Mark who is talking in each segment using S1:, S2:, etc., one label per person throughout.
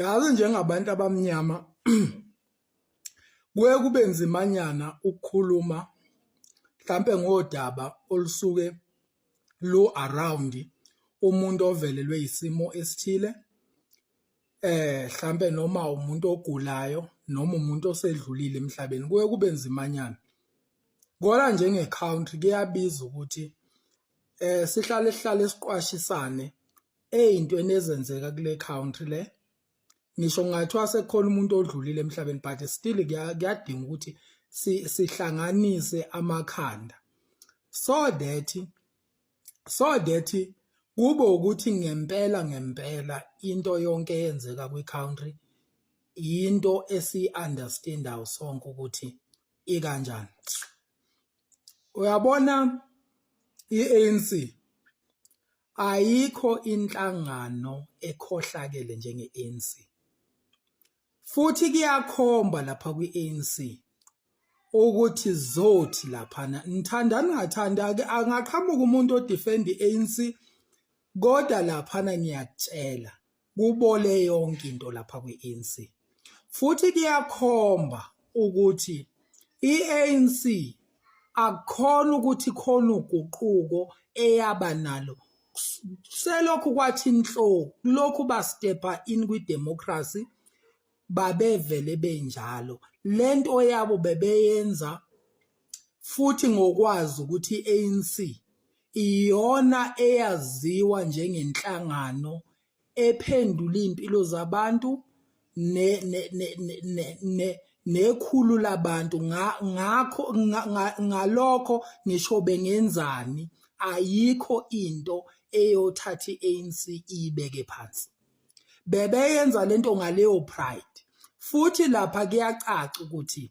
S1: Yazi njengabantu abamnyama kuye kube nzimanyana ukukhuluma mhlambe ngodaba olusuke lo around umuntu ovelelwe isimo esithile mhlambe noma umuntu ogulayo noma umuntu osedlulile emhlabeni kuye kube nzimanyana. Ngoba njenge-country kuyabiza ukuthi sihlale siqwashisane ezintweni ezenzeka kule country le. Ngisho ngathiwa sekukhona umuntu odlulile emhlabeni but still kuyadinga ukuthi sihlanganise amakhanda so that kube ukuthi ngempela into yonke eyenzeka kwi-country into esi-understandayo sonke ukuthi ikanjani. Uyabona i-ANC ayikho inhlangano ekhohlakele njenge-ANC. Futhi kuyakhomba lapha kwi-ANC ukuthi zothi laphana nithanda ningathanda angaqhamuka umuntu odefend i-ANC kodwa laphana ngiyakutshela kubole yonke into lapha kwi-ANC. Futhi kuyakhomba ukuthi i-ANC akukhona ukuthi khona uguquko eyaba nalo selokhu kwathi inhloko lokhu ba stepa in kwi-democracy babevele benjalo lento yabo bebeyenza futhi ngokwazi ukuthi i-ANC iyona eyaziwa njengenhlangano ephendula impilo zabantu nekhulu labantu ngakho ngalokho ngisho bengenzani ayikho into eyothatha i-ANC ibeke phansi. Bebeyenza lento ngaleyo pride. Futhi lapha kuyacaca ukuthi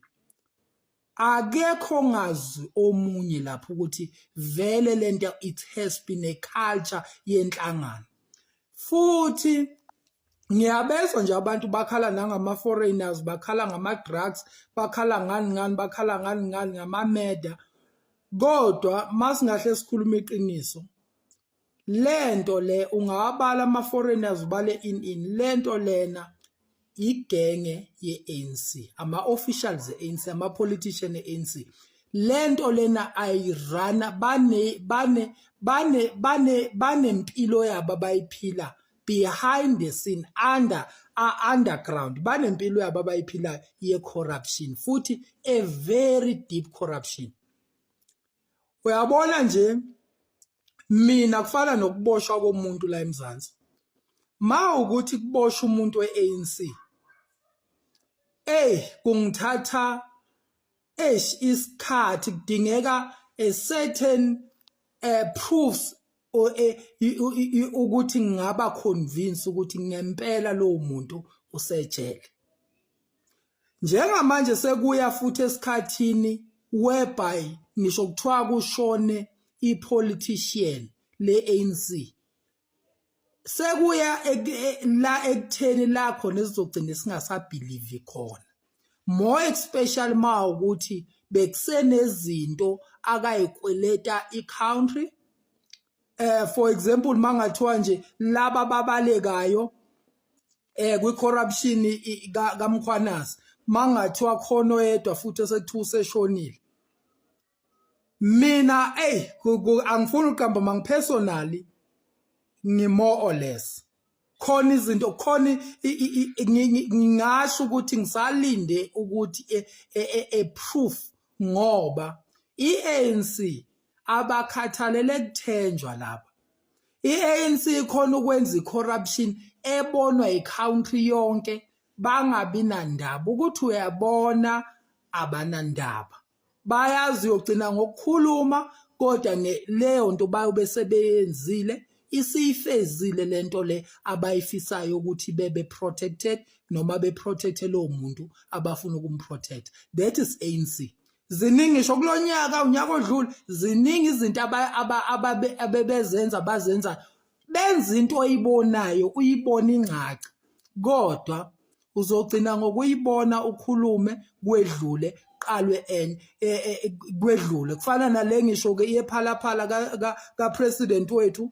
S1: akekho ngazi omunye lapho ukuthi vele lento it has been a culture yenhlangano. Futhi ngiyabezwa nje abantu bakhala nangama foreigners, bakhala ngama drugs, bakhala ngani, bakhala ngani ngama murder. Kodwa masingahle sikhuluma iqiniso lento le ungawabala ama foreigners bale in lento lena igenge ye-ANC, ama officials e-ANC, ama politician e-ANC. Lento lena ayirana banempilo yabo abayiphila behind the scene underground. Banempilo yabo abayiphila ye corruption futhi a very deep corruption. Uyabona nje mina kufana nokuboshwa komuntu la eMzansi. Ma ukuthi kuboshwa umuntu we-ANC kungithatha isikhathi kudingeka a certain proofs ukuthi ngaba convince ukuthi ngempela lo muntu usejele. Njengamanje sekuya futhi esikhathini whereby ngisho kuthiwa kushone ipolitician le-ANC sekuya la ekutheni la khona sizogcina singasabelieve khona, more especially ma ukuthi bekusenezinto akayikweleta i-country. For example mangathiwa nje laba babalekayo kwi-corruption kaMkhwanazi mangathiwa khona oyedwa futhi esekuthiwa useshonile. Mina angifuni ukuqamba mangipersonally more or less khona izinto khona ngingasho ukuthi ngisalinde ukuthi a proof ngoba i-ANC abakhathalele kuthenjwa lapha. I-ANC khona ukwenza i-corruption ebonwa i-country yonke bangabi nandaba ukuthi uyabona abanandaba. Bayazi yogcina ngokukhuluma kodwa leyo nto bayobe sebeyenzile isifezile lento le abayifisayo ukuthi bebe protected noma be protect lo muntu abafuna ukumprotect. That is ANC. Ziningi ngisho kulonyaka unyaka odlule ziningi izinto abebezenza bazenza benza into oyibonayo uyibona ingcaca kodwa uzogcina ngokuyibona ukhulume kwedlule qalwe kwedlule. Kufana nale ngisho ke iyephalaphala ka president wethu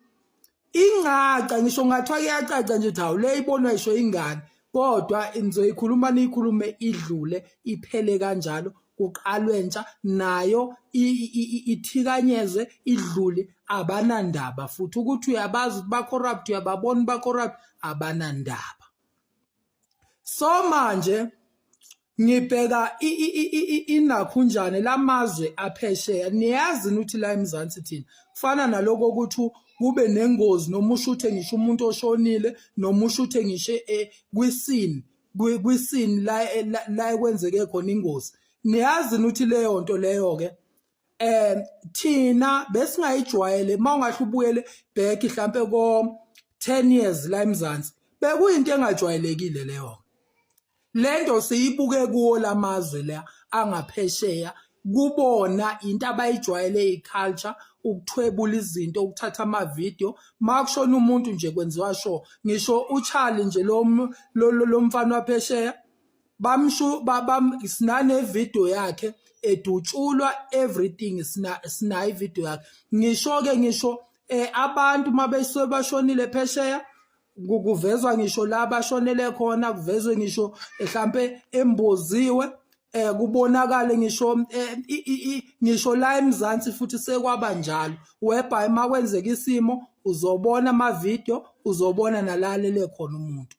S1: ingaca ngisho ngathiwa kuyacaca nje hawu le ibonwa isho ingane kodwa nizoyikhuluma niyikhulume idlule iphele kanjalo kuqalwe entsha nayo ithikanyezwe idlule abanandaba futhi ukuthi uyabazi ba corrupt uyababona ba corrupt abanandaba. So manje ngibheka inakhunjane lamazwe aphesheya niyazi ukuthi la eMzansi thina kufana naloko ukuthi kube nengozi noma ushuthe ngisho umuntu oshonile noma ushuthe ngisho kwisini la kwenzeke khona ingozi. Niyazi ukuthi leyo nto leyo ke thina besingayijwayele mawungahle ubuyele back mhlambe ko 10 years la eMzansi bekuyinto engajwayelekile leyo. Lento siyibuke kuwo lamazwe la angaphesheya kubona into abayijwayele iculture ukuthwebula izinto ukuthatha ama video makushona umuntu nje kwenziwa show ngisho uCharlie nje lo mfana waphesheya sinane video yakhe edutshulwa everything sina video yakhe ngisho ke ngisho abantu mabesuke bashonile phesheya kuvezwa ngisho la bashonele khona kuvezwe ngisho mhlambe emboziwe kubonakala ngisho la eMzansi futhi sekwaba njalo whereby makwenzeka isimo uzobona ama video uzobona nalalele khona umuntu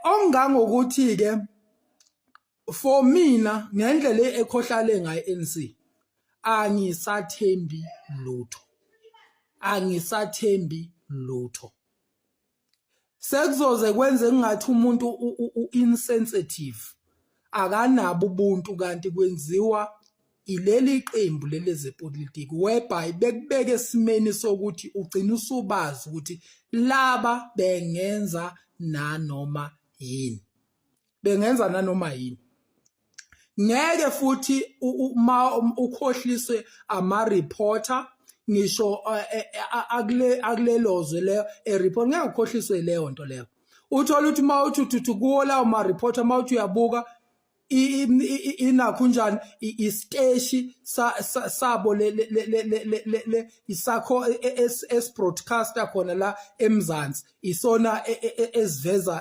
S1: ongangokuthi ke for mina ngendlela ekhohlale ngayo ANC angisathembi lutho sekuzoze kwenze ngathi umuntu insensitive akanabo ubuntu kanti kwenziwa ileli qembu lelezepolitiki whereby bekubeke esimeni sokuthi ugcina usubazi ukuthi laba bengenza nanoma yini ngeke futhi uma ukhohliswe ama reporter ngisho akulelozwe leyo report ngeke ukhohliswe leyo nto leyo uthola ukuthi mawuthi kuwo lawo ma reporter mawuthi uyabuka inakhunjani isteshi sabo isakho broadcaster khona la eMzansi isona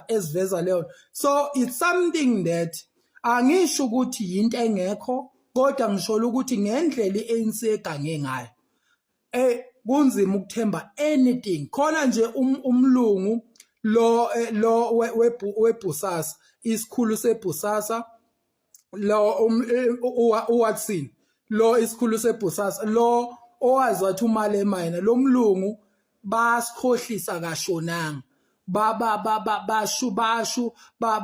S1: esiveza leyo. So it's something that angisho ukuthi yinto engekho kodwa ngisho ukuthi ngendlela iANC egange ngayo kunzima ukuthemba anything khona nje umlungu lo weBusasa isikhulu seBusasa lo uWatson lo isikhulu seBusasa lo owazi wathi umali emayina lo mlungu basikhohlisa kashonanga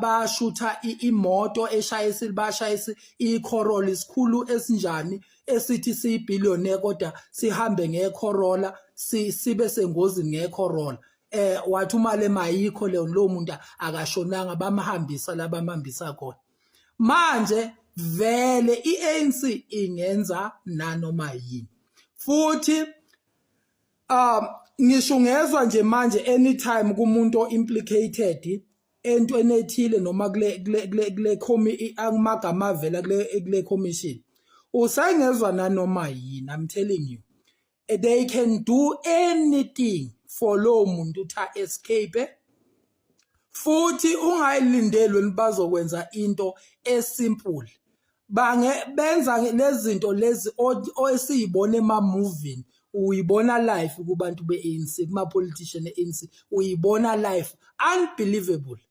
S1: bashutha imoto eshayisile bashayisa iCorolla isikhulu esinjani esithi siyibillionaire kodwa sihambe ngeCorolla sibe sengozini ngeCorolla wathi umali emayikho lo muntu akashonanga bamhambisa labamhambisa khona. Manje vele iANC ingenza nanoma yini futhi ngisho ngezwe nje manje anytime kumuntu implicated entweni ethile noma kule amagama avela kule commission usengezwa nanoma yini. I'm telling you they can do anything for lo muntu utha escape futhi ungayilindeli bazokwenza into esimple benza lezinto lezi oyisibone ema movie uyibona live kubantu beANC kuma politician eANC uyibona live unbelievable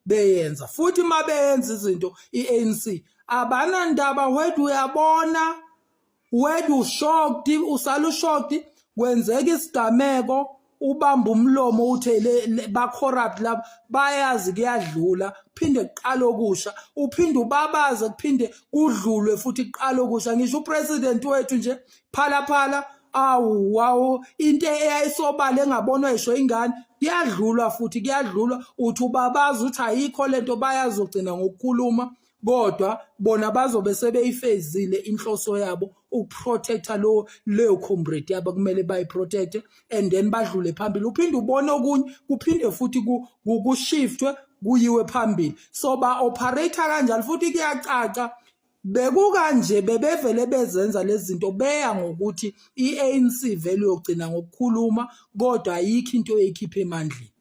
S1: beyenza futhi mabeyenza izinto iANC abanandaba wethu uyabona wethu shocked usala shocked kwenzeka isigameko ubamba umlomo uthele ba corrupt laba bayazi kuyadlula phinde kuqala okusha uphinde ubabaze kuphinde kudlulwe futhi kuqala okusha ngisho upresident wethu nje phala wow into eyayisobala engabonwa isho ingane kuyadlulwa futhi kuyadlulwa uthi ubabaza uthi ayikho lento bayazogcina ngokukhuluma kodwa bona bazobe sebeyifezile inhloso yabo ukuprotecta leyo comrade yabo kumele bayiprotecte and then badlule phambili uphinde ubone okunye kuphinde futhi kushiftwe kuyiwe phambili so ba operator kanjalo futhi kuyacaca bekukanje bebevele bezenza lezi zinto beya ngokuthi iANC vele uyogcina ngokukhuluma kodwa ayikho into eyikhipha emandleni.